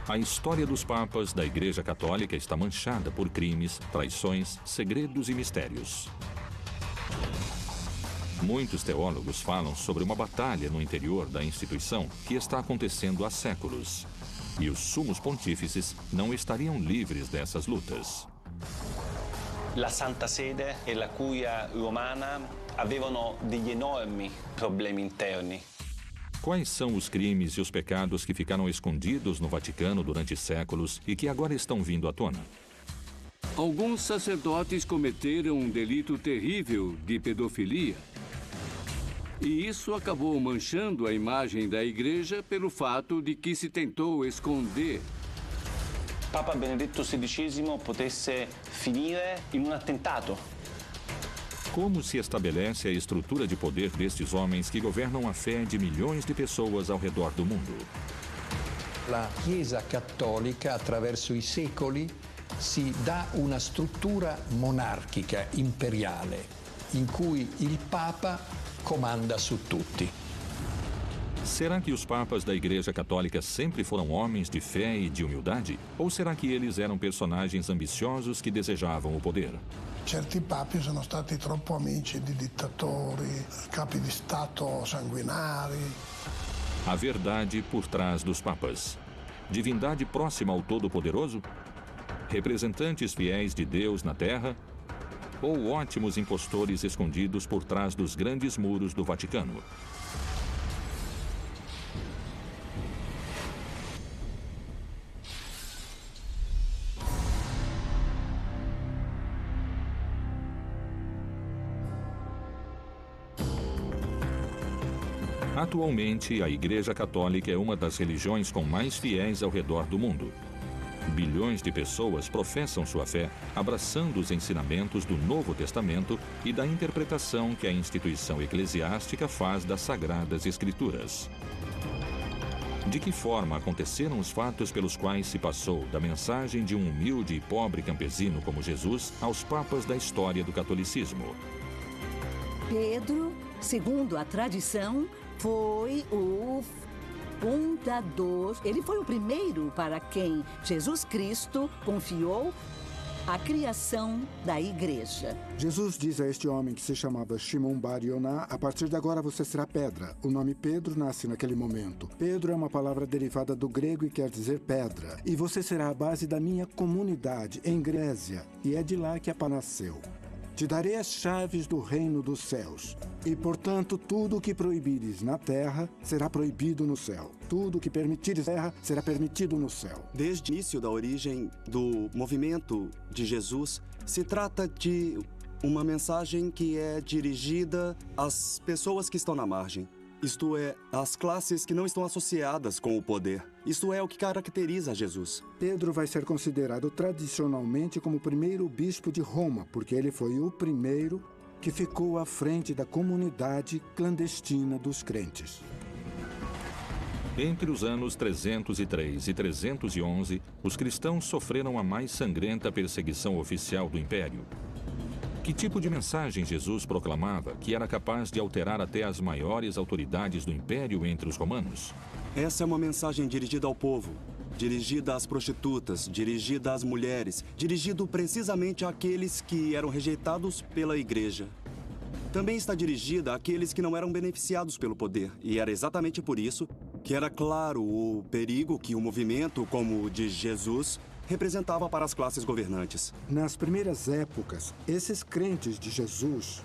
A história dos papas da Igreja Católica está manchada por crimes, traições, segredos e mistérios. Muitos teólogos falam sobre uma batalha no interior da instituição que está acontecendo há séculos. E os sumos pontífices não estariam livres dessas lutas. La Santa Sede e la Curia Romana avevano degli enormi problemi interni. Quais são os crimes e os pecados que ficaram escondidos no Vaticano durante séculos e que agora estão vindo à tona? Alguns sacerdotes cometeram um delito terrível de pedofilia. E isso acabou manchando a imagem da Igreja pelo fato de que se tentou esconder. Papa Benedetto XVI potesse finire in un attentato. Como se estabelece a estrutura de poder destes homens que governam a fé de milhões de pessoas ao redor do mundo? La Chiesa Cattolica, attraverso i secoli, si dà una struttura monarchica, imperiale, in cui il Papa comanda su tutti. Será que os papas da Igreja Católica sempre foram homens de fé e de humildade? Ou será que eles eram personagens ambiciosos que desejavam o poder? Certi papi sono stati troppo amici di dittatori, capi di Stato sanguinari. A verdade por trás dos papas. Divindade próxima ao Todo-Poderoso? Representantes fiéis de Deus na Terra? Ou ótimos impostores escondidos por trás dos grandes muros do Vaticano? Atualmente, a Igreja Católica é uma das religiões com mais fiéis ao redor do mundo. Bilhões de pessoas professam sua fé, abraçando os ensinamentos do Novo Testamento e da interpretação que a instituição eclesiástica faz das Sagradas Escrituras. De que forma aconteceram os fatos pelos quais se passou da mensagem de um humilde e pobre campesino como Jesus aos papas da história do catolicismo? Pedro, segundo a tradição, foi o fundador. Ele foi o primeiro para quem Jesus Cristo confiou a criação da igreja. Jesus diz a este homem que se chamava Shimon Bar Yoná: a partir de agora você será pedra. O nome Pedro nasce naquele momento. Pedro é uma palavra derivada do grego e quer dizer pedra. E você será a base da minha comunidade em Grécia. E é de lá que a pá nasceu. Te darei as chaves do reino dos céus. E, portanto, tudo o que proibires na terra será proibido no céu. Tudo o que permitires na terra será permitido no céu. Desde o início da origem do movimento de Jesus, se trata de uma mensagem que é dirigida às pessoas que estão na margem. Isto é, às classes que não estão associadas com o poder. Isto é o que caracteriza Jesus. Pedro vai ser considerado tradicionalmente como o primeiro bispo de Roma, porque ele foi o primeiro que ficou à frente da comunidade clandestina dos crentes. Entre os anos 303 e 311, os cristãos sofreram a mais sangrenta perseguição oficial do Império. Que tipo de mensagem Jesus proclamava que era capaz de alterar até as maiores autoridades do Império entre os romanos? Essa é uma mensagem dirigida ao povo, dirigida às prostitutas, dirigida às mulheres, dirigido precisamente àqueles que eram rejeitados pela igreja. Também está dirigida àqueles que não eram beneficiados pelo poder, e era exatamente por isso que era claro o perigo que o movimento como o de Jesus representava para as classes governantes. Nas primeiras épocas, esses crentes de Jesus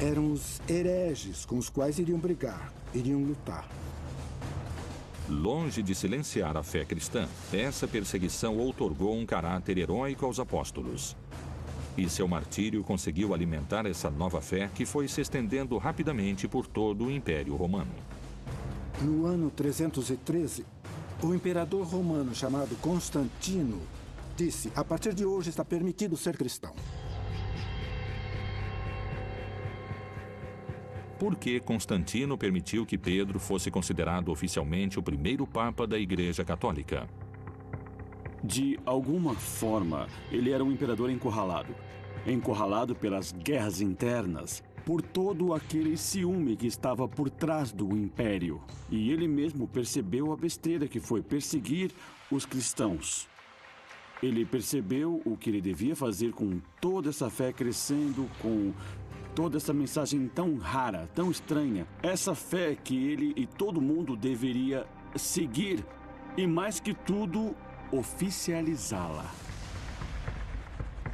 eram os hereges com os quais iriam brigar, iriam lutar. Longe de silenciar a fé cristã, essa perseguição outorgou um caráter heróico aos apóstolos. E seu martírio conseguiu alimentar essa nova fé que foi se estendendo rapidamente por todo o Império Romano. No ano 313, o imperador romano chamado Constantino disse: a partir de hoje está permitido ser cristão. Por que Constantino permitiu que Pedro fosse considerado oficialmente o primeiro papa da Igreja Católica? De alguma forma, ele era um imperador encurralado. Encurralado pelas guerras internas, por todo aquele ciúme que estava por trás do império. E ele mesmo percebeu a besteira que foi perseguir os cristãos. Ele percebeu o que ele devia fazer com toda essa fé crescendo, com toda essa mensagem tão rara, tão estranha. Essa fé que ele e todo mundo deveria seguir e, mais que tudo, oficializá-la.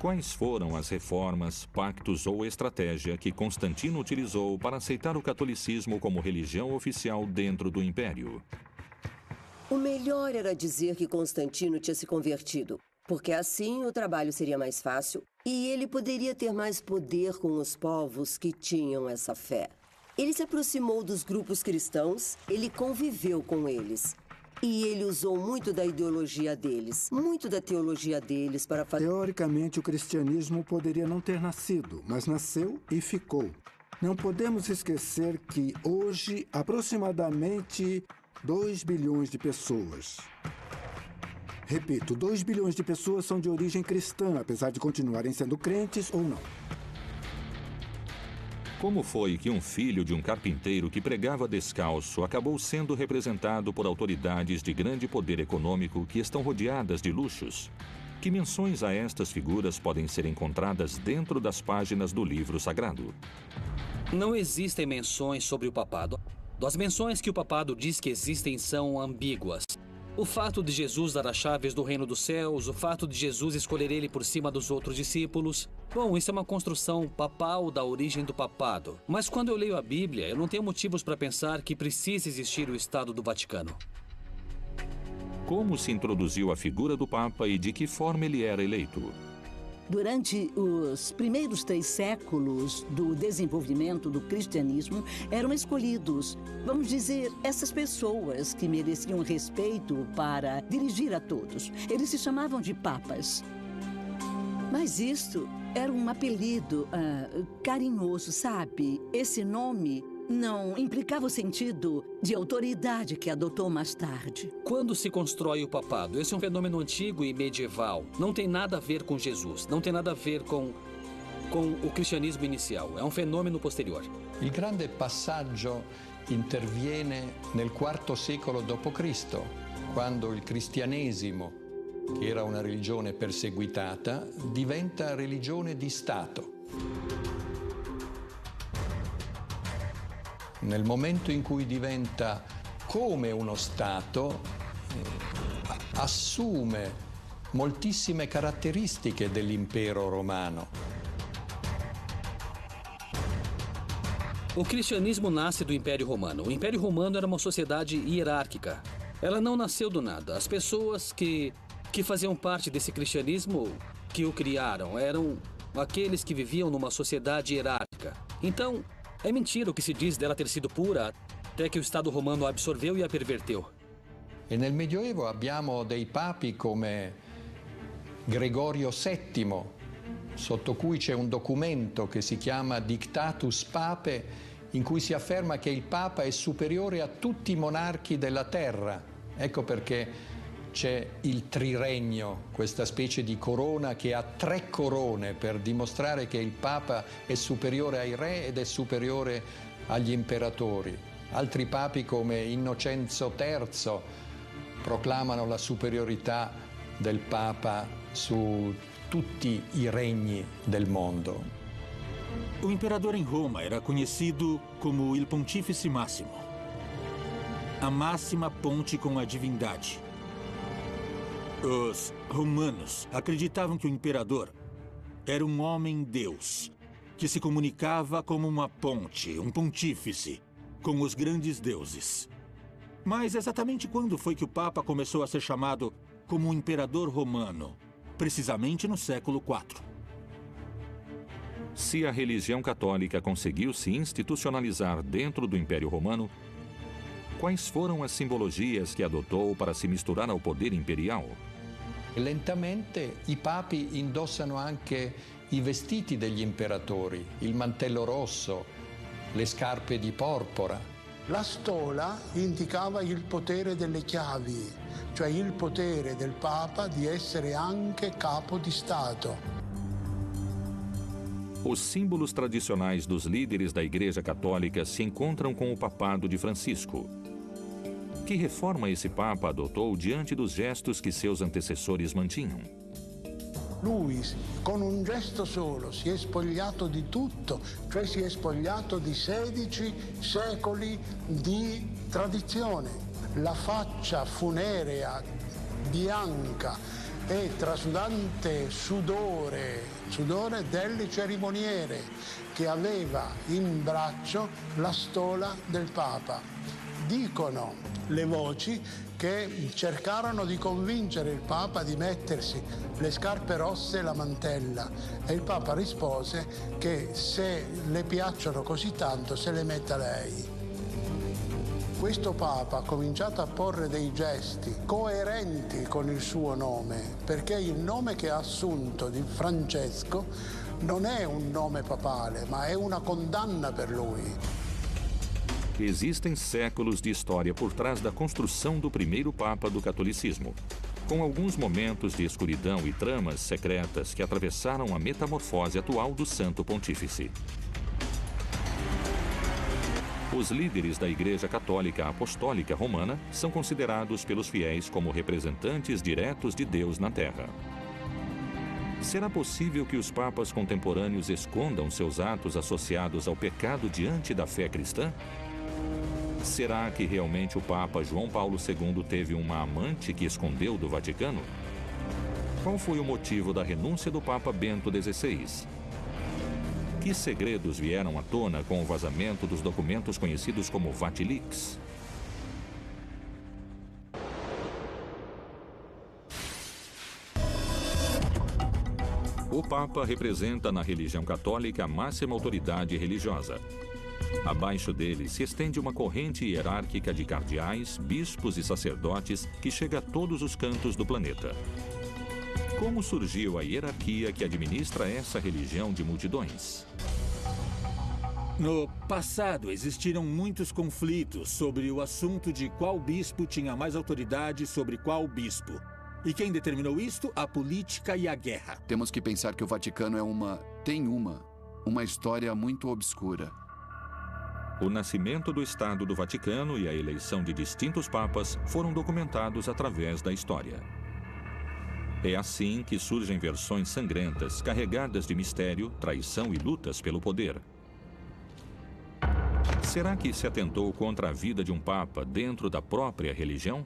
Quais foram as reformas, pactos ou estratégia que Constantino utilizou para aceitar o catolicismo como religião oficial dentro do Império? O melhor era dizer que Constantino tinha se convertido, porque assim o trabalho seria mais fácil e ele poderia ter mais poder com os povos que tinham essa fé. Ele se aproximou dos grupos cristãos, ele conviveu com eles. E ele usou muito da ideologia deles, muito da teologia deles para fazer... Teoricamente, o cristianismo poderia não ter nascido, mas nasceu e ficou. Não podemos esquecer que hoje, aproximadamente 2 bilhões de pessoas. Repito, 2 bilhões de pessoas são de origem cristã, apesar de continuarem sendo crentes ou não. Como foi que um filho de um carpinteiro que pregava descalço acabou sendo representado por autoridades de grande poder econômico que estão rodeadas de luxos? Que menções a estas figuras podem ser encontradas dentro das páginas do livro sagrado? Não existem menções sobre o papado. As menções que o papado diz que existem são ambíguas. O fato de Jesus dar as chaves do reino dos céus, o fato de Jesus escolher ele por cima dos outros discípulos. Bom, isso é uma construção papal da origem do papado. Mas quando eu leio a Bíblia, eu não tenho motivos para pensar que precisa existir o Estado do Vaticano. Como se introduziu a figura do Papa e de que forma ele era eleito? Durante os primeiros 3 séculos do desenvolvimento do cristianismo, eram escolhidos, vamos dizer, essas pessoas que mereciam respeito para dirigir a todos. Eles se chamavam de papas. Mas isto era um apelido carinhoso, sabe? Esse nome não implicava o sentido de autoridade que adotou mais tarde. Quando se constrói o papado? Esse é um fenômeno antigo e medieval. Não tem nada a ver com Jesus. Não tem nada a ver com o cristianismo inicial. É um fenômeno posterior. Il grande passaggio interviene nel IV secolo d.C., quando il cristianesimo, che era una religione perseguitata, diventa religione di Stato. Nel momento in cui diventa come uno Stato, assume moltissime caratteristiche dell'impero romano. O cristianismo nasce do Império Romano. O Império Romano era uma sociedade hierárquica. Ela não nasceu do nada. As pessoas que faziam parte desse cristianismo, que o criaram, eram aqueles que viviam numa sociedade hierárquica. Então, é mentira o que se diz dela ter sido pura, até que o Estado romano a absorveu e a perverteu. E nel Medioevo abbiamo dei papi come Gregorio VII, sotto cui c'è un documento che si chiama Dictatus Papae, in cui si afferma che il Papa è superiore a tutti i monarchi della terra. Ecco perché c'è il triregno, questa specie di corona che ha 3 corone per dimostrare che il Papa è superiore ai re ed è superiore agli imperatori. Altri papi come Innocenzo III proclamano la superiorità del Papa su tutti i regni del mondo. O imperador em Roma era conhecido como Il Pontífice Máximo, a máxima ponte com a divindade. Os romanos acreditavam que o imperador era um homem-deus, que se comunicava como uma ponte, um pontífice, com os grandes deuses. Mas exatamente quando foi que o Papa começou a ser chamado como um imperador romano? Precisamente no século IV. Se a religião católica conseguiu se institucionalizar dentro do Império Romano, quais foram as simbologias que adotou para se misturar ao poder imperial? Lentamente i papi indossano anche i vestiti degli imperatori, il mantello rosso, le scarpe di porpora. La stola indicava il potere delle chiavi, cioè il potere del Papa di essere anche capo di Stato. Os símbolos tradicionais dos líderes da Igreja Católica se encontram com o papado de Francisco. Que reforma esse Papa adotou diante dos gestos que seus antecessores mantinham? Lui, con un gesto solo, si è spogliato di tutto, cioè si è spogliato di 16 secoli di tradizione. La faccia funerea, bianca e trasudante sudore delle cerimoniere, che aveva in braccio la stola del Papa. Dicono le voci che cercarono di convincere il Papa di mettersi le scarpe rosse e la mantella, e il Papa rispose che se le piacciono così tanto se le metta lei. Questo Papa ha cominciato a porre dei gesti coerenti con il suo nome, perché il nome che ha assunto di Francesco non è un nome papale, ma è una condanna per lui. Existem séculos de história por trás da construção do primeiro Papa do catolicismo, com alguns momentos de escuridão e tramas secretas que atravessaram a metamorfose atual do Santo Pontífice. Os líderes da Igreja Católica Apostólica Romana são considerados pelos fiéis como representantes diretos de Deus na Terra. Será possível que os papas contemporâneos escondam seus atos associados ao pecado diante da fé cristã? Será que realmente o Papa João Paulo II teve uma amante que escondeu do Vaticano? Qual foi o motivo da renúncia do Papa Bento XVI? Que segredos vieram à tona com o vazamento dos documentos conhecidos como Vatilix? O Papa representa na religião católica a máxima autoridade religiosa. Abaixo dele se estende uma corrente hierárquica de cardeais, bispos e sacerdotes que chega a todos os cantos do planeta. Como surgiu a hierarquia que administra essa religião de multidões? No passado, existiram muitos conflitos sobre o assunto de qual bispo tinha mais autoridade sobre qual bispo. E quem determinou isto? A política e a guerra. Temos que pensar que o Vaticano tem uma história muito obscura. O nascimento do Estado do Vaticano e a eleição de distintos papas foram documentados através da história. É assim que surgem versões sangrentas, carregadas de mistério, traição e lutas pelo poder. Será que se atentou contra a vida de um papa dentro da própria religião?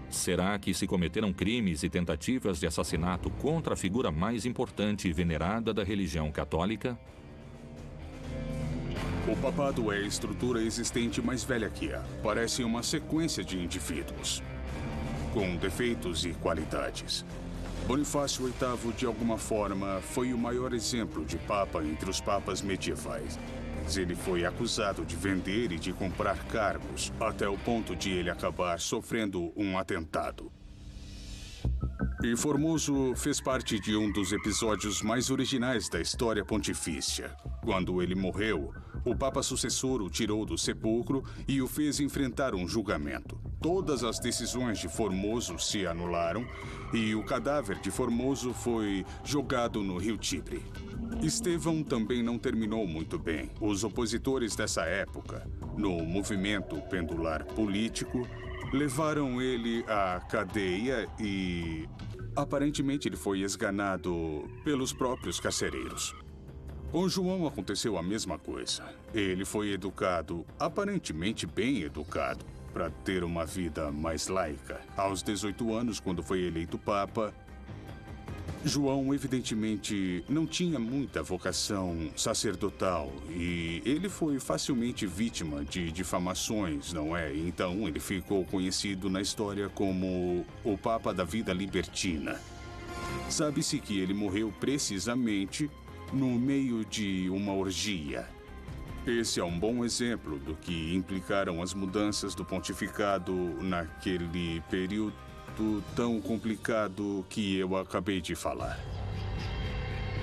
Será que se cometeram crimes e tentativas de assassinato contra a figura mais importante e venerada da religião católica? O papado é a estrutura existente mais velha que há. Parece uma sequência de indivíduos, com defeitos e qualidades. Bonifácio VIII, de alguma forma, foi o maior exemplo de papa entre os papas medievais. Ele foi acusado de vender e de comprar cargos, até o ponto de ele acabar sofrendo um atentado. E Formoso fez parte de um dos episódios mais originais da história pontifícia. Quando ele morreu, o Papa sucessor o tirou do sepulcro e o fez enfrentar um julgamento. Todas as decisões de Formoso se anularam e o cadáver de Formoso foi jogado no rio Tibre. Estevão também não terminou muito bem. Os opositores dessa época, no movimento pendular político, levaram ele à cadeia e aparentemente ele foi esganado pelos próprios carcereiros. Com João aconteceu a mesma coisa. Ele foi educado, aparentemente bem educado, para ter uma vida mais laica. Aos 18 anos, quando foi eleito Papa, João evidentemente não tinha muita vocação sacerdotal e ele foi facilmente vítima de difamações, não é? Então ele ficou conhecido na história como o Papa da Vida Libertina. Sabe-se que ele morreu precisamente no meio de uma orgia. Esse é um bom exemplo do que implicaram as mudanças do pontificado naquele período tão complicado que eu acabei de falar.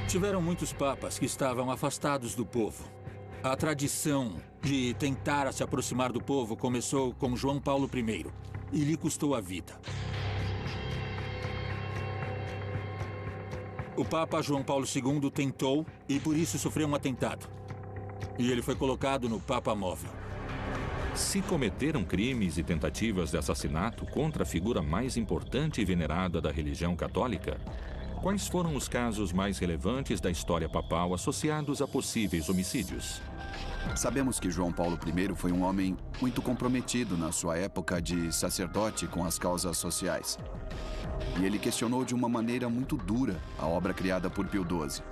Tiveram muitos papas que estavam afastados do povo. A tradição de tentar se aproximar do povo começou com João Paulo I e lhe custou a vida. O Papa João Paulo II tentou e por isso sofreu um atentado. E ele foi colocado no Papa Móvel. Se cometeram crimes e tentativas de assassinato contra a figura mais importante e venerada da religião católica, quais foram os casos mais relevantes da história papal associados a possíveis homicídios? Sabemos que João Paulo I foi um homem muito comprometido na sua época de sacerdote com as causas sociais. E ele questionou de uma maneira muito dura a obra criada por Pio XII,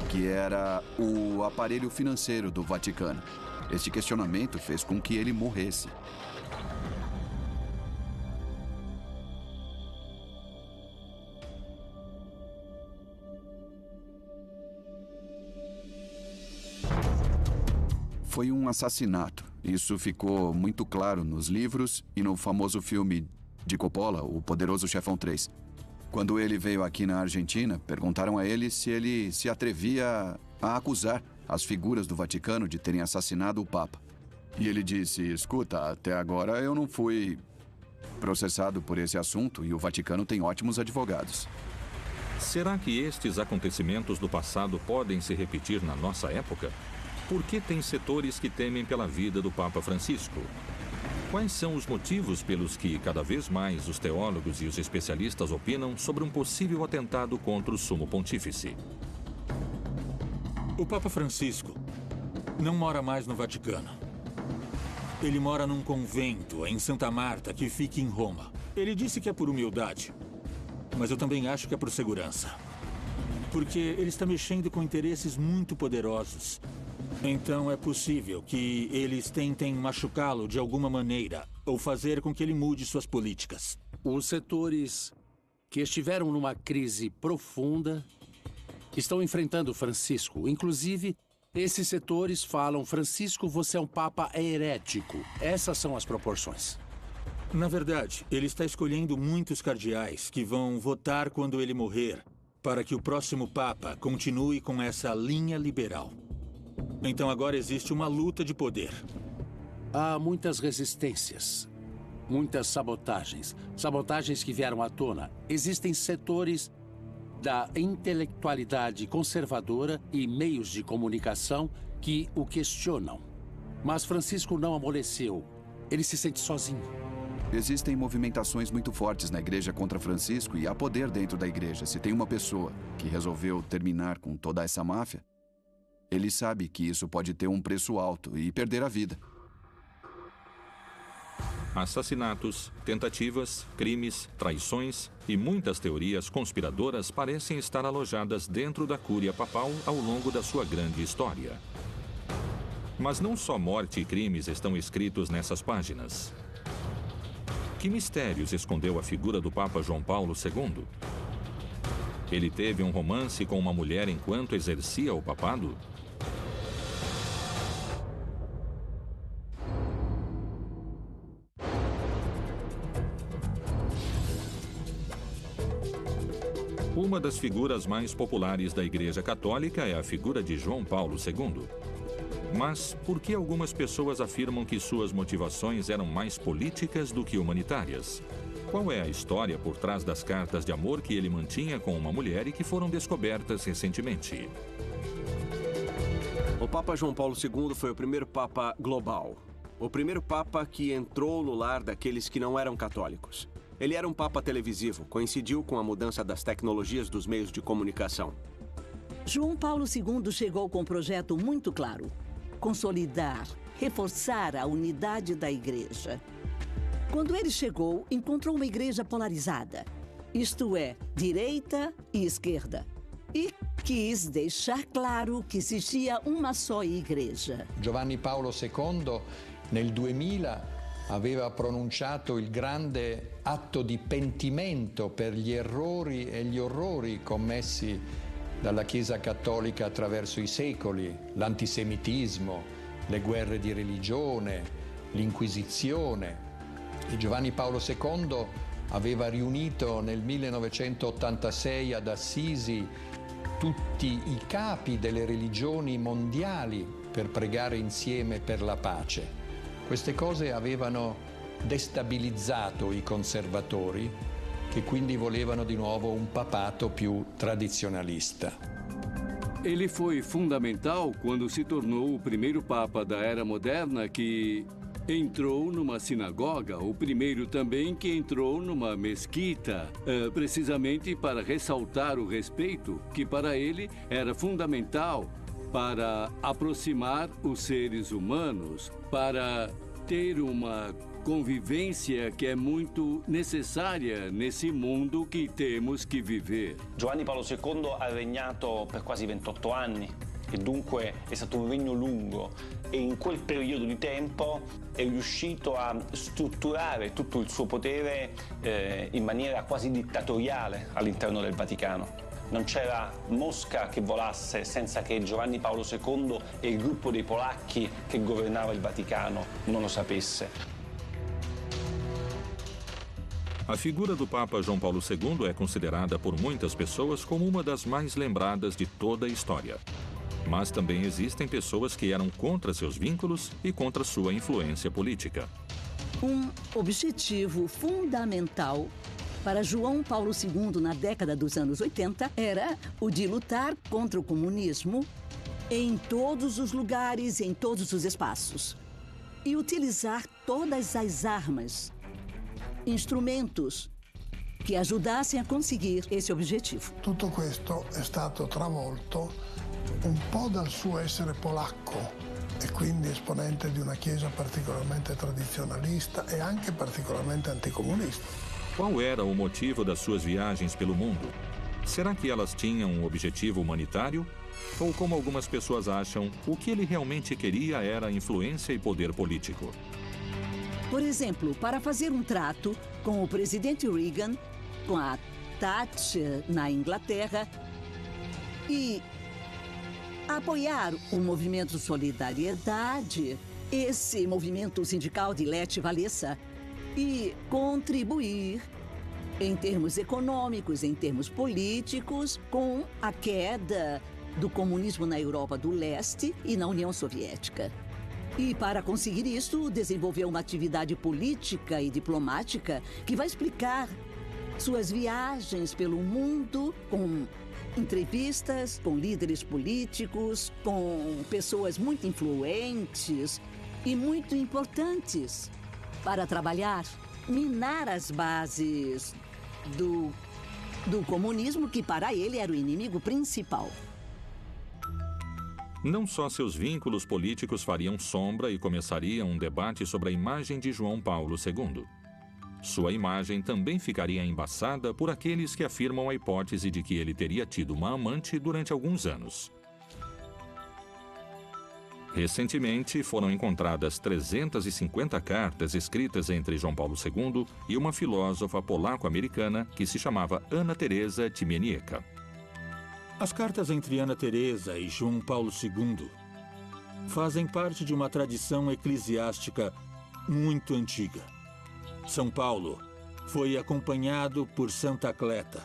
que era o aparelho financeiro do Vaticano. Este questionamento fez com que ele morresse. Foi um assassinato. Isso ficou muito claro nos livros e no famoso filme de Coppola, O Poderoso Chefão 3. Quando ele veio aqui na Argentina, perguntaram a ele se atrevia a acusar as figuras do Vaticano de terem assassinado o Papa. E ele disse: escuta, até agora eu não fui processado por esse assunto e o Vaticano tem ótimos advogados. Será que estes acontecimentos do passado podem se repetir na nossa época? Por que tem setores que temem pela vida do Papa Francisco? Quais são os motivos pelos que, cada vez mais, os teólogos e os especialistas opinam sobre um possível atentado contra o Sumo Pontífice? O Papa Francisco não mora mais no Vaticano. Ele mora num convento em Santa Marta, que fica em Roma. Ele disse que é por humildade, mas eu também acho que é por segurança. Porque ele está mexendo com interesses muito poderosos. Então é possível que eles tentem machucá-lo de alguma maneira ou fazer com que ele mude suas políticas. Os setores que estiveram numa crise profunda estão enfrentando Francisco. Inclusive, esses setores falam: Francisco, você é um papa herético. Essas são as proporções. Na verdade, ele está escolhendo muitos cardeais que vão votar quando ele morrer para que o próximo papa continue com essa linha liberal. Então agora existe uma luta de poder. Há muitas resistências, muitas sabotagens. Sabotagens que vieram à tona. Existem setores da intelectualidade conservadora e meios de comunicação que o questionam. Mas Francisco não amoleceu. Ele se sente sozinho. Existem movimentações muito fortes na igreja contra Francisco e há poder dentro da igreja. Se tem uma pessoa que resolveu terminar com toda essa máfia, ele sabe que isso pode ter um preço alto e perder a vida. Assassinatos, tentativas, crimes, traições e muitas teorias conspiradoras parecem estar alojadas dentro da Cúria Papal ao longo da sua grande história. Mas não só morte e crimes estão escritos nessas páginas. Que mistérios escondeu a figura do Papa João Paulo II? Ele teve um romance com uma mulher enquanto exercia o papado? Uma das figuras mais populares da Igreja Católica é a figura de João Paulo II. Mas por que algumas pessoas afirmam que suas motivações eram mais políticas do que humanitárias? Qual é a história por trás das cartas de amor que ele mantinha com uma mulher e que foram descobertas recentemente? O Papa João Paulo II foi o primeiro Papa global. O primeiro Papa que entrou no lar daqueles que não eram católicos. Ele era um Papa televisivo, coincidiu com a mudança das tecnologias dos meios de comunicação. João Paulo II chegou com um projeto muito claro: consolidar, reforçar a unidade da igreja. Quando ele chegou, encontrou uma igreja polarizada, isto é, direita e esquerda. E quis deixar claro que existia uma só igreja. Giovanni Paolo II, nel 2000, aveva pronunciato il grande atto di pentimento per gli errori e gli orrori commessi dalla Chiesa Cattolica attraverso i secoli, l'antisemitismo, le guerre di religione, l'Inquisizione. E Giovanni Paolo II aveva riunito nel 1986 ad Assisi tutti i capi delle religioni mondiali per pregare insieme per la pace. Queste cose avevano destabilizzato i conservatori che quindi volevano di nuovo un papato più tradizionalista. Ele foi fundamental quando se tornou o primeiro papa da Era Moderna que entrou numa sinagoga, o primeiro também que entrou numa mesquita, precisamente para ressaltar o respeito que para ele era fundamental para aproximar os seres humanos, para ter uma convivência che è molto necessaria nesse mondo che temos che vivere. Giovanni Paolo II ha regnato per quasi 28 anni e dunque è stato un regno lungo e in quel periodo di tempo è riuscito a strutturare tutto il suo potere in maniera quasi dittatoriale all'interno del Vaticano. Non c'era mosca che volasse senza che Giovanni Paolo II e il gruppo dei polacchi che governava il Vaticano non lo sapesse. A figura do Papa João Paulo II é considerada por muitas pessoas como uma das mais lembradas de toda a história. Mas também existem pessoas que eram contra seus vínculos e contra sua influência política. Um objetivo fundamental para João Paulo II na década dos anos 80 era o de lutar contra o comunismo em todos os lugares, em todos os espaços. E utilizar todas as armas, instrumentos che aiutassem a conseguir esse obiettivo. Tutto questo è stato travolto un po' dal suo essere polacco e quindi esponente di una chiesa particolarmente tradizionalista e anche particolarmente anticomunista. Qual era o motivo das suas viagens pelo mundo? Será que elas tinham um objetivo humanitário? Ou, como algumas pessoas acham, o que ele realmente queria era influência e poder político? Por exemplo, para fazer um trato com o presidente Reagan, com a Thatcher na Inglaterra e apoiar o movimento Solidariedade, esse movimento sindical de Lech Walesa, e contribuir em termos econômicos, em termos políticos, com a queda do comunismo na Europa do Leste e na União Soviética. E para conseguir isso, desenvolveu uma atividade política e diplomática que vai explicar suas viagens pelo mundo com entrevistas com líderes políticos, com pessoas muito influentes e muito importantes para trabalhar, minar as bases do comunismo, que para ele era o inimigo principal. Não só seus vínculos políticos fariam sombra e começaria um debate sobre a imagem de João Paulo II. Sua imagem também ficaria embaçada por aqueles que afirmam a hipótese de que ele teria tido uma amante durante alguns anos. Recentemente, foram encontradas 350 cartas escritas entre João Paulo II e uma filósofa polaco-americana que se chamava Anna Teresa Timieniecka. As cartas entre Ana Teresa e João Paulo II fazem parte de uma tradição eclesiástica muito antiga. São Paulo foi acompanhado por Santa Cleta.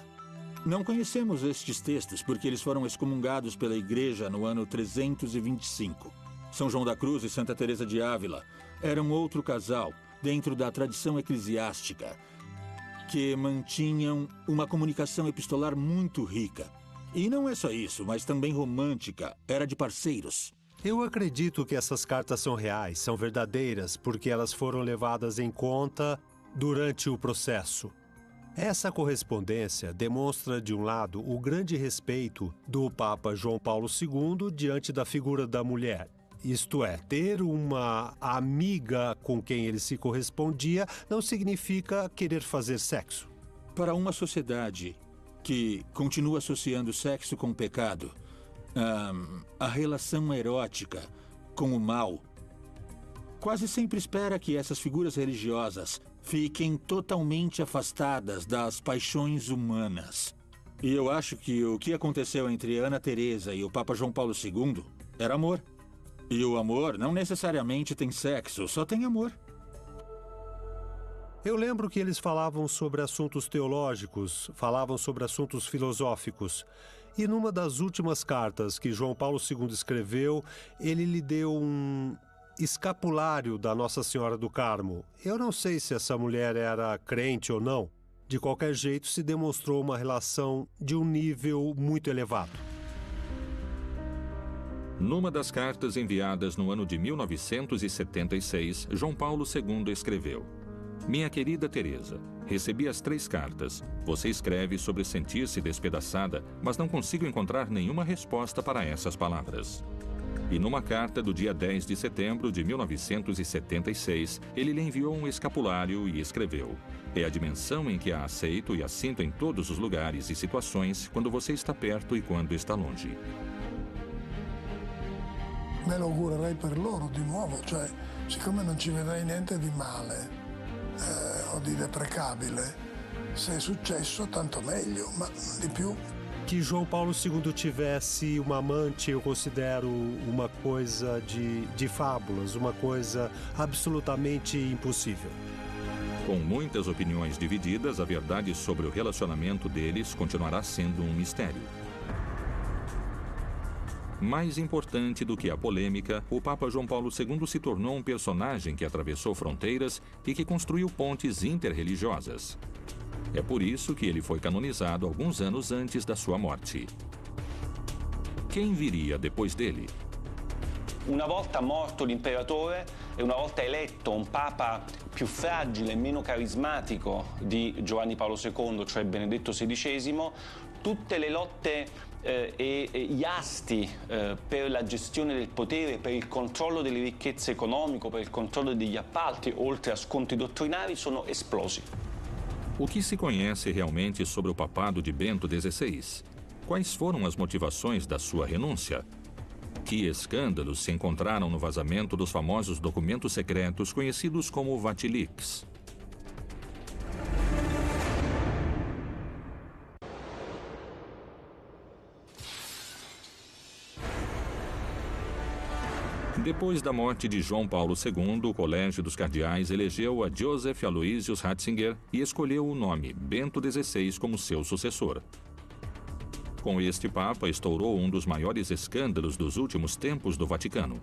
Não conhecemos estes textos porque eles foram excomungados pela Igreja no ano 325. São João da Cruz e Santa Teresa de Ávila eram outro casal dentro da tradição eclesiástica que mantinham uma comunicação epistolar muito rica. E não é só isso, mas também romântica, era de parceiros. Eu acredito que essas cartas são reais, são verdadeiras, porque elas foram levadas em conta durante o processo. Essa correspondência demonstra, de um lado, o grande respeito do Papa João Paulo II diante da figura da mulher. Isto é, ter uma amiga com quem ele se correspondia não significa querer fazer sexo. Para uma sociedade que continua associando sexo com o pecado, a relação erótica com o mal, quase sempre espera que essas figuras religiosas fiquem totalmente afastadas das paixões humanas. E eu acho que o que aconteceu entre Ana Teresa e o Papa João Paulo II era amor. E o amor não necessariamente tem sexo, só tem amor. Eu lembro que eles falavam sobre assuntos teológicos, falavam sobre assuntos filosóficos. E numa das últimas cartas que João Paulo II escreveu, ele lhe deu um escapulário da Nossa Senhora do Carmo. Eu não sei se essa mulher era crente ou não, De qualquer jeito, se demonstrou uma relação de um nível muito elevado. Numa das cartas enviadas no ano de 1976, João Paulo II escreveu: Minha querida Teresa, recebi as 3 cartas. Você escreve sobre sentir-se despedaçada, mas não consigo encontrar nenhuma resposta para essas palavras. E numa carta do dia 10 de setembro de 1976, ele lhe enviou um escapulário e escreveu: É a dimensão em que a aceito e a sinto em todos os lugares e situações, quando você está perto e quando está longe. Me lo augurerei per loro di nuovo, cioè, siccome non ci vedrei niente di male o di deprecabile, se è successo tanto meglio, ma di più. Que João Paulo II tivesse uma amante, eu considero uma coisa de fábulas, uma coisa absolutamente impossível. Com muitas opiniões divididas, a verdade sobre o relacionamento deles continuará sendo um mistério. Mais importante do que a polêmica, o Papa João Paulo II se tornou um personagem que atravessou fronteiras e que construiu pontes interreligiosas. É por isso que ele foi canonizado alguns anos antes da sua morte. Quem viria depois dele? Una volta morto l'imperatore e una volta eletto un papa più fragile e meno carismatico di Giovanni Paolo II, cioè Benedetto XVI, tutte le lotte e gli asti per la gestione del potere, per il controllo delle ricchezze economiche, per il controllo degli appalti, oltre a scontri dottrinari, sono esplosi. O que se conhece realmente sobre o papado de Bento XVI? Quais foram as motivações da sua renúncia? Que escândalos se encontraram no vazamento dos famosos documentos secretos conhecidos como Vatilix? Depois da morte de João Paulo II, o Colégio dos Cardeais elegeu a Joseph Aloysius Ratzinger e escolheu o nome Bento XVI como seu sucessor. Com este Papa, estourou um dos maiores escândalos dos últimos tempos do Vaticano: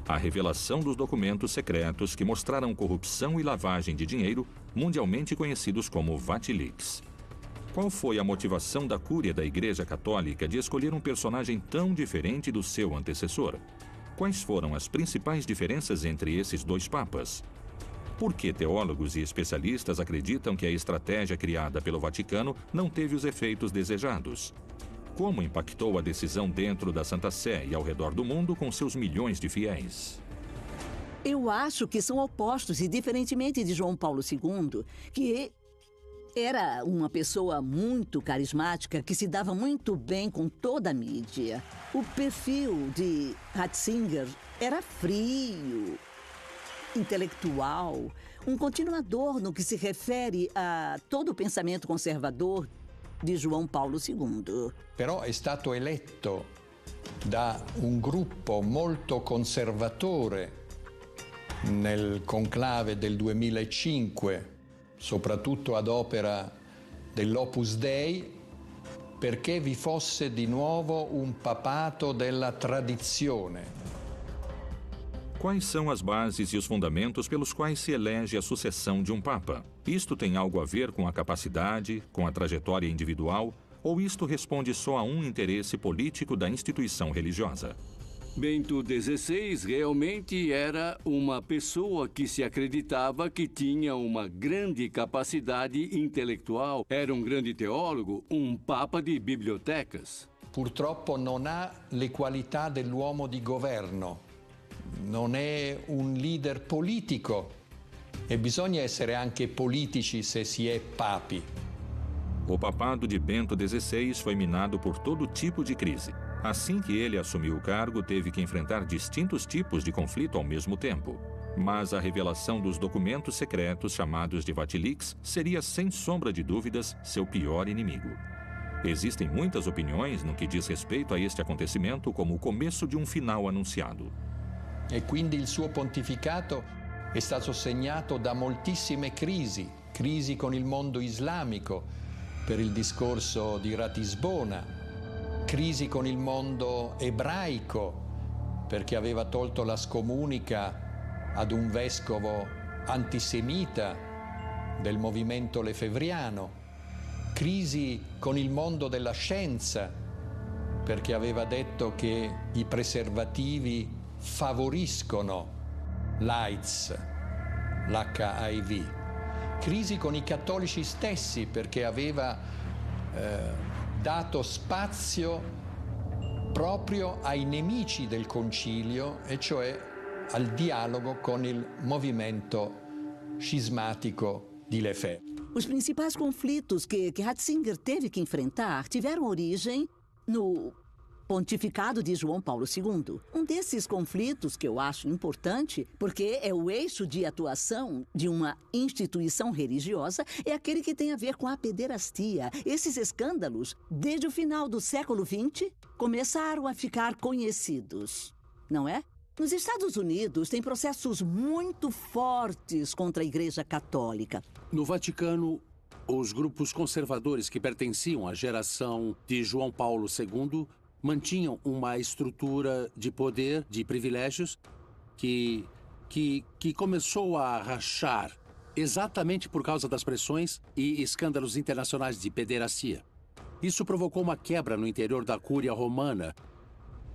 a revelação dos documentos secretos que mostraram corrupção e lavagem de dinheiro, mundialmente conhecidos como Vatilix. Qual foi a motivação da Cúria da Igreja Católica de escolher um personagem tão diferente do seu antecessor? Quais foram as principais diferenças entre esses 2 papas? Por que teólogos e especialistas acreditam que a estratégia criada pelo Vaticano não teve os efeitos desejados? Como impactou a decisão dentro da Santa Sé e ao redor do mundo com seus milhões de fiéis? Eu acho que são opostos e, diferentemente de João Paulo II, que era uma pessoa muito carismática que se dava muito bem com toda a mídia. O perfil de Ratzinger era frio, intelectual, um continuador no que se refere a todo o pensamento conservador di João Paulo II. Però è stato eletto da un gruppo molto conservatore nel conclave del 2005, soprattutto ad opera dell'Opus Dei, perché vi fosse di nuovo un papato della tradizione. Quais são as bases e os fundamentos pelos quais se elege a sucessão de um Papa? Isto tem algo a ver com a capacidade, com a trajetória individual, ou isto responde só a um interesse político da instituição religiosa? Bento XVI realmente era uma pessoa que se acreditava que tinha uma grande capacidade intelectual. Era um grande teólogo, um papa de bibliotecas. Purtroppo non ha le qualità dell'uomo di governo, non è un leader politico e bisogna essere anche politici se si è papi. O papado de Bento XVI foi minado por todo tipo de crise. Assim que ele assumiu o cargo, teve que enfrentar distintos tipos de conflito ao mesmo tempo. Mas a revelação dos documentos secretos, chamados de Vatilix, seria, sem sombra de dúvidas, seu pior inimigo. Existem muitas opiniões no que diz respeito a este acontecimento como o começo de um final anunciado. E quindi il suo pontificato è stato segnato da moltissime crisi con il mondo islamico per il discorso di Ratisbona, crisi con il mondo ebraico perché aveva tolto la scomunica ad un vescovo antisemita del movimento lefebvriano. crisi con il mondo della scienza, perché aveva detto che i preservativi favoriscono l'AIDS, l'HIV. Crisi con i cattolici stessi, perché aveva dato spazio proprio ai nemici del concilio, e cioè al dialogo con il movimento cismático di Lefebvre. Os principais conflitos que Ratzinger teve que enfrentar tiveram origem no pontificado de João Paulo II. Um desses conflitos que eu acho importante, porque é o eixo de atuação de uma instituição religiosa, é aquele que tem a ver com a pederastia. Esses escândalos, desde o final do século XX, começaram a ficar conhecidos, não é? Nos Estados Unidos, tem processos muito fortes contra a Igreja Católica. No Vaticano, os grupos conservadores que pertenciam à geração de João Paulo II mantinham uma estrutura de poder, de privilégios, que começou a rachar exatamente por causa das pressões e escândalos internacionais de pederastia. Isso provocou uma quebra no interior da Cúria Romana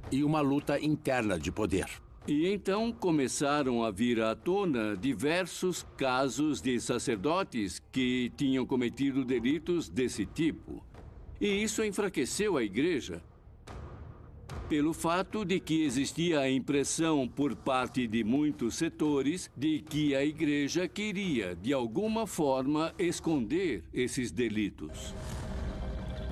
e uma luta interna de poder. E então começaram a vir à tona diversos casos de sacerdotes que tinham cometido delitos desse tipo. E isso enfraqueceu a Igreja, pelo fato de que existia a impressão por parte de muitos setores de que a Igreja queria, de alguma forma, esconder esses delitos.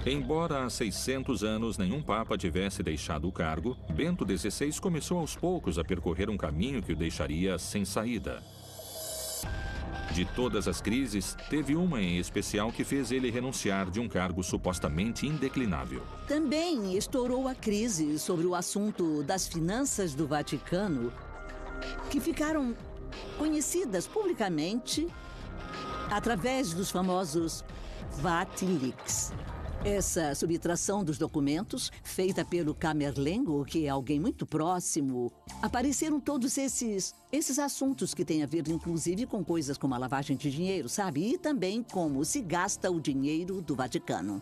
Embora há 600 anos nenhum papa tivesse deixado o cargo, Bento XVI começou aos poucos a percorrer um caminho que o deixaria sem saída. De todas as crises, teve uma em especial que fez ele renunciar de um cargo supostamente indeclinável. Também estourou a crise sobre o assunto das finanças do Vaticano, que ficaram conhecidas publicamente através dos famosos Vatilix. Essa subtração dos documentos, feita pelo Camerlengo, que é alguém muito próximo, apareceram todos esses assuntos que têm a ver, inclusive, com coisas como a lavagem de dinheiro, sabe? E também como se gasta o dinheiro do Vaticano.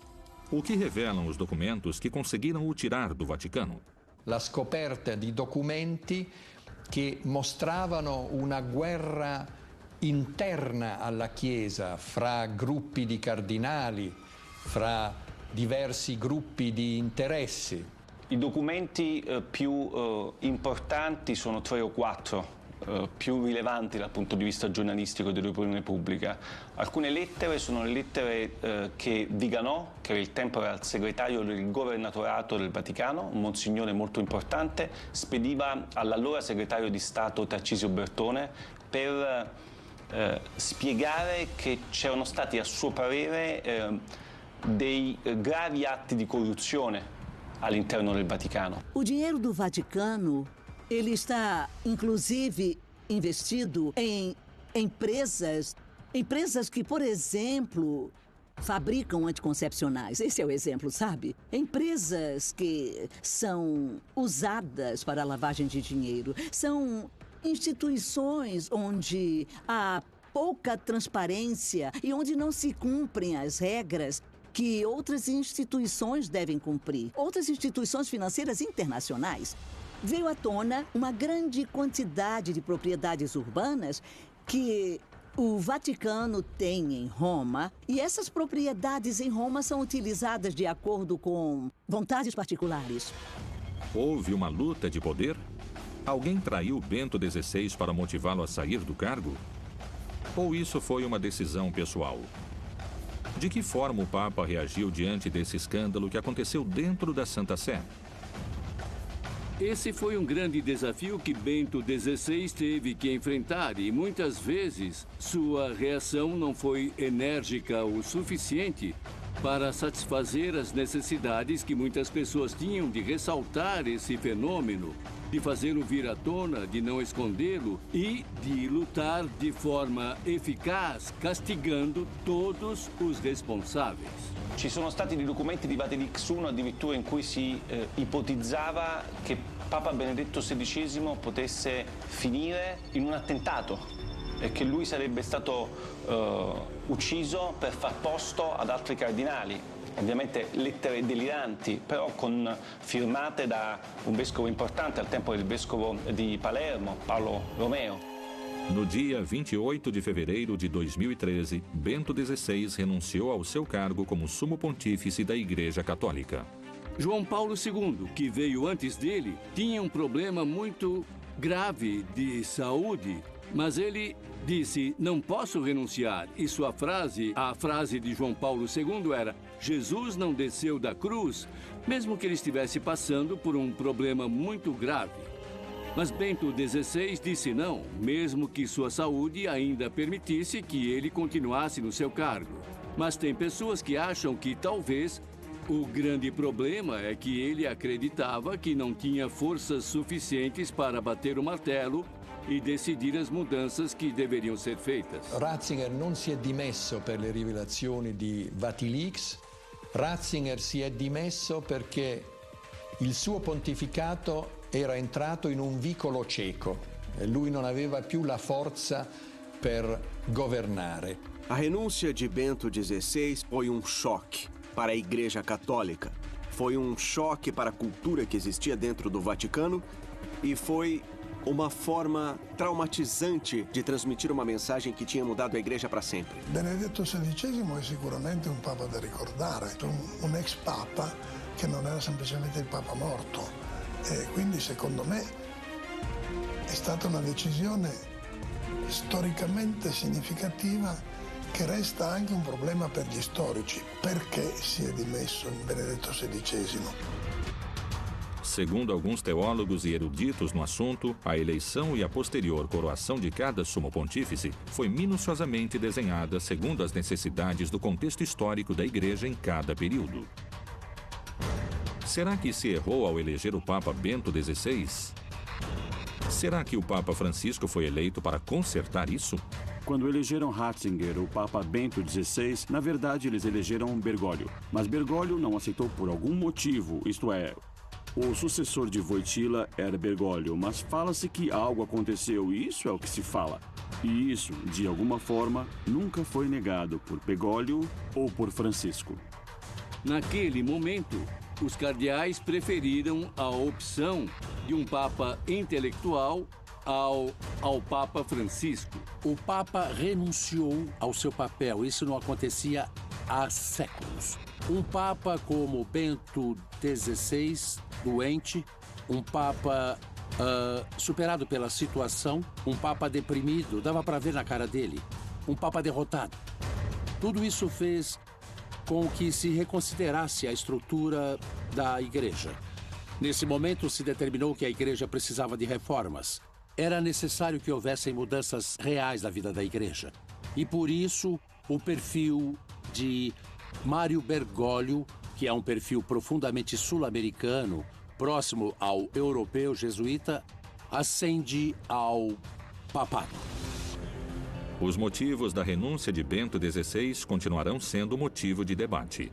O que revelam os documentos que conseguiram o tirar do Vaticano? La scoperta di documenti che mostravano una guerra interna alla Chiesa fra gruppi di cardinali, fra diversi gruppi di interessi. I documenti più importanti sono 3 o 4, più rilevanti dal punto di vista giornalistico dell'opinione pubblica. Alcune lettere sono le lettere che Viganò, che al tempo era il segretario del governatorato del Vaticano, un monsignore molto importante, spediva all'allora segretario di Stato Tarcisio Bertone per spiegare che c'erano stati, a suo parere, dei gravi atti di corruzione all'interno del Vaticano. O dinheiro do Vaticano, ele está, inclusive, investido em empresas que, por exemplo, fabricam anticoncepcionais. Esse é o exemplo, sabe? Empresas que são usadas para a lavagem de dinheiro. São instituições onde há pouca transparência e onde não se cumprem as regras que outras instituições devem cumprir. Outras instituições financeiras internacionais. Veio à tona uma grande quantidade de propriedades urbanas que o Vaticano tem em Roma, e essas propriedades em Roma são utilizadas de acordo com vontades particulares. Houve uma luta de poder? Alguém traiu Bento XVI para motivá-lo a sair do cargo? Ou isso foi uma decisão pessoal? De que forma o Papa reagiu diante desse escândalo que aconteceu dentro da Santa Sé? Esse foi um grande desafio que Bento XVI teve que enfrentar e muitas vezes sua reação não foi enérgica o suficiente para satisfazer as necessidades que muitas pessoas tinham de ressaltar esse fenômeno, de fazê-lo vir à tona, de não escondê-lo e de lutar de forma eficaz, castigando todos os responsáveis. Ci sono stati dei documenti di Vatilix I addirittura in cui si ipotizzava che Papa Benedetto XVI potesse finire in un attentato e che lui sarebbe stato ucciso per far posto ad altri cardinali. Ovviamente lettere deliranti, però firmate da un vescovo importante al tempo del vescovo di Palermo, Paolo Romeo. No dia 28 de fevereiro de 2013, Bento XVI renunciou ao seu cargo como sumo pontífice da Igreja Católica. João Paulo II, que veio antes dele, tinha um problema muito grave de saúde, mas ele disse: não posso renunciar. E sua frase, a frase de João Paulo II era: Jesus não desceu da cruz, mesmo que ele estivesse passando por um problema muito grave. Mas Bento XVI disse não, mesmo que sua saúde ainda permitisse que ele continuasse no seu cargo. Mas tem pessoas que acham que talvez o grande problema é que ele acreditava que não tinha forças suficientes para bater o martelo e decidir as mudanças que deveriam ser feitas. Ratzinger non si è dimesso per le rivelazioni di Vatilix, Ratzinger si è dimesso perché il suo pontificato era entrato in un vicolo cieco e lui non aveva più la forza per governare. A renúncia de Bento XVI foi um choque para a Igreja Católica. Foi um choque para a cultura que existia dentro do Vaticano e foi uma forma traumatizante de transmitir uma mensagem que tinha mudado a Igreja para sempre. Benedetto XVI è sicuramente un papa da ricordare, un ex papa che non era semplicemente il papa morto. E quindi secondo me è stata una decisione storicamente significativa che resta anche un problema per gli storici. Perché si è dimesso Benedetto XVI? Segundo alguns teólogos e eruditos no assunto, a eleição e a posterior coroação de cada sumo pontífice foi minuciosamente desenhada segundo as necessidades do contexto histórico da Igreja em cada período. Será que se errou ao eleger o Papa Bento XVI? Será que o Papa Francisco foi eleito para consertar isso? Quando elegeram Ratzinger, o Papa Bento XVI, na verdade eles elegeram Bergoglio. Mas Bergoglio não aceitou por algum motivo, isto é, o sucessor de Wojtyla era Bergoglio, mas fala-se que algo aconteceu e isso é o que se fala. E isso, de alguma forma, nunca foi negado por Bergoglio ou por Francisco. Naquele momento, os cardeais preferiram a opção de um Papa intelectual ao Papa Francisco. O Papa renunciou ao seu papel. Isso não acontecia há séculos. Um Papa como Bento XVI, doente, um Papa superado pela situação, um Papa deprimido, dava para ver na cara dele, um Papa derrotado. Tudo isso fez com que se reconsiderasse a estrutura da Igreja. Nesse momento, se determinou que a Igreja precisava de reformas. Era necessário que houvessem mudanças reais na vida da Igreja. E por isso, o perfil de Mário Bergoglio, que é um perfil profundamente sul-americano, próximo ao europeu jesuíta, ascende ao papado. Os motivos da renúncia de Bento XVI continuarão sendo motivo de debate.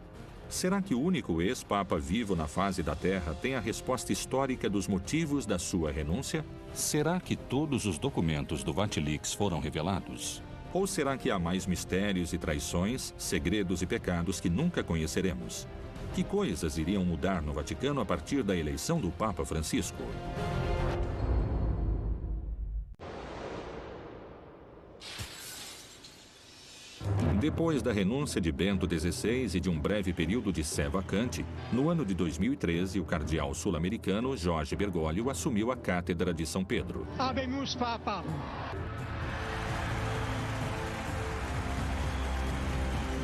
Será que o único ex-papa vivo na face da Terra tem a resposta histórica dos motivos da sua renúncia? Será que todos os documentos do Vatilix foram revelados? Ou será que há mais mistérios e traições, segredos e pecados que nunca conheceremos? Que coisas iriam mudar no Vaticano a partir da eleição do Papa Francisco? Depois da renúncia de Bento XVI e de um breve período de sé vacante, no ano de 2013, o cardeal sul-americano Jorge Bergoglio assumiu a cátedra de São Pedro. Habemus Papa!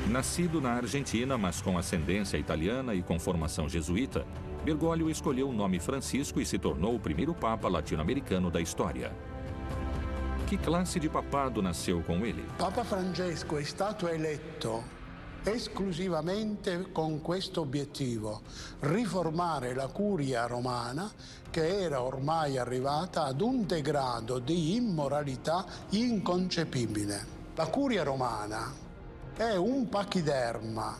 Nascido na Argentina, mas com ascendência italiana e com formação jesuíta, Bergoglio escolheu o nome Francisco e se tornou o primeiro papa latino-americano da história. Que classe de papado nasceu com ele? Papa Francesco è stato eletto esclusivamente con questo obiettivo: riformare la curia romana, che era ormai arrivata ad un degrado di immoralità inconcepibile. La curia romana è un pachiderma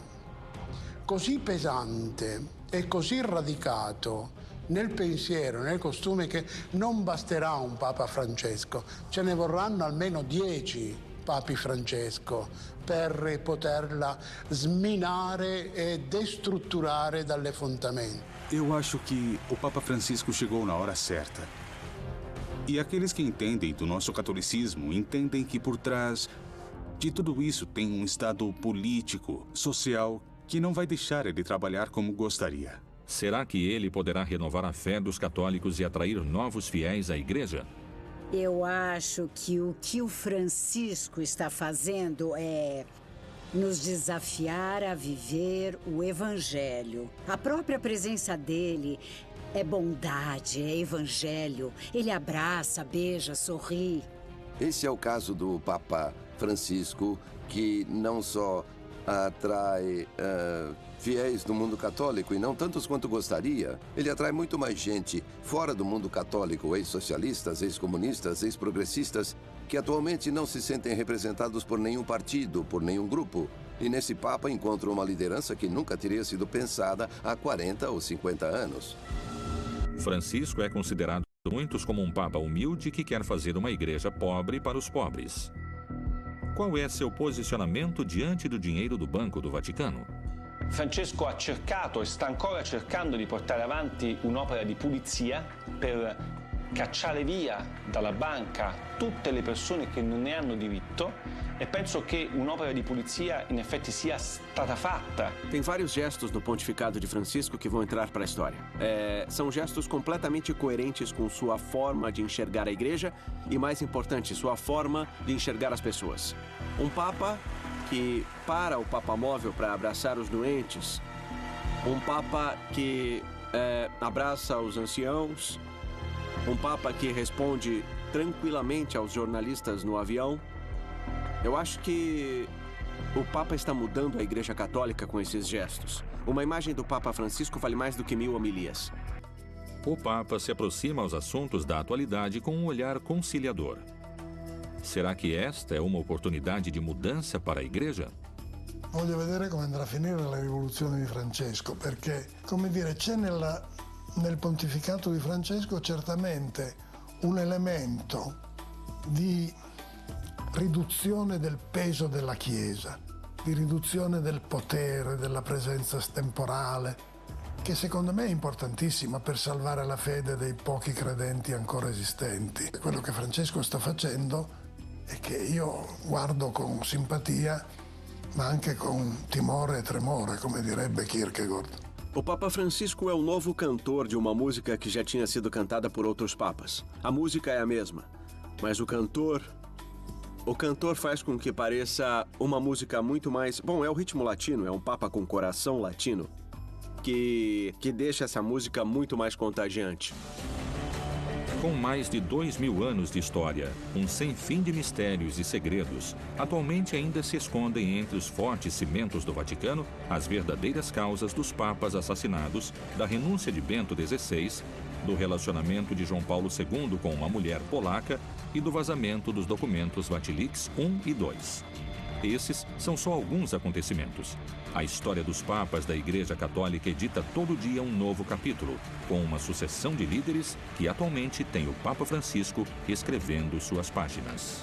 così pesante e così radicato nel pensiero, nel costume che non basterà un Papa Francesco, ce ne vorranno almeno 10 Papi Francesco per poterla sminare e destrutturare dalle fondamenta. Eu acho que o Papa Francisco chegou na hora certa. E aqueles que entendem do nosso catolicismo entendem que por trás de tudo isso tem um estado político, social, que não vai deixar ele trabalhar como gostaria. Será que ele poderá renovar a fé dos católicos e atrair novos fiéis à igreja? Eu acho que o Francisco está fazendo é nos desafiar a viver o Evangelho. A própria presença dele é bondade, é Evangelho. Ele abraça, beija, sorri. Esse é o caso do Papa Francisco, que não só atrai fiéis do mundo católico, e não tantos quanto gostaria. Ele atrai muito mais gente fora do mundo católico, ex-socialistas, ex-comunistas, ex-progressistas, que atualmente não se sentem representados por nenhum partido, por nenhum grupo. E nesse Papa encontram uma liderança que nunca teria sido pensada há 40 ou 50 anos. Francisco é considerado por muitos como um Papa humilde que quer fazer uma igreja pobre para os pobres. Qual é seu posicionamento diante do dinheiro do Banco do Vaticano? Francesco ha cercato e sta ancora cercando di portare avanti un'opera di pulizia per cacciare via dalla banca tutte le persone che non ne hanno diritto, e penso che un'opera di pulizia in effetti sia stata fatta. Tem vários gestos no pontificado de Francisco que vão entrar para a história. São gestos completamente coerentes com sua forma de enxergar a igreja e, mais importante, sua forma de enxergar as pessoas. Um Papa que para o Papa Móvel para abraçar os doentes, um Papa que abraça os anciãos, um Papa que responde tranquilamente aos jornalistas no avião. Eu acho que o Papa está mudando a Igreja Católica com esses gestos. Uma imagem do Papa Francisco vale mais do que 1000 homilias. O Papa se aproxima aos assuntos da atualidade com um olhar conciliador. Será que esta é uma oportunidade de mudança para a Igreja? Voglio vedere come andrà a finire la rivoluzione di Francesco, perché, come dire, c'è nel pontificato di Francesco certamente un elemento di riduzione del peso della Chiesa, di riduzione del potere, della presenza temporale, che secondo me è importantissima per salvare la fede dei pochi credenti ancora esistenti. Quello che Francesco sta facendo e che io guardo con simpatia, ma anche con timore e tremore, come direbbe Kierkegaard. O Papa Francisco é o novo cantor de uma música que já tinha sido cantada por outros papas. A música é a mesma, mas o cantor faz com que pareça uma música muito mais... Bom, é o ritmo latino, é um Papa com coração latino, que deixa essa música muito mais contagiante. Com mais de 2000 anos de história, um sem fim de mistérios e segredos, atualmente ainda se escondem entre os fortes cimentos do Vaticano as verdadeiras causas dos papas assassinados, da renúncia de Bento XVI, do relacionamento de João Paulo II com uma mulher polaca e do vazamento dos documentos Vatilix I e II. Esses são só alguns acontecimentos. A história dos papas da Igreja Católica edita todo dia um novo capítulo, com uma sucessão de líderes que atualmente tem o Papa Francisco escrevendo suas páginas.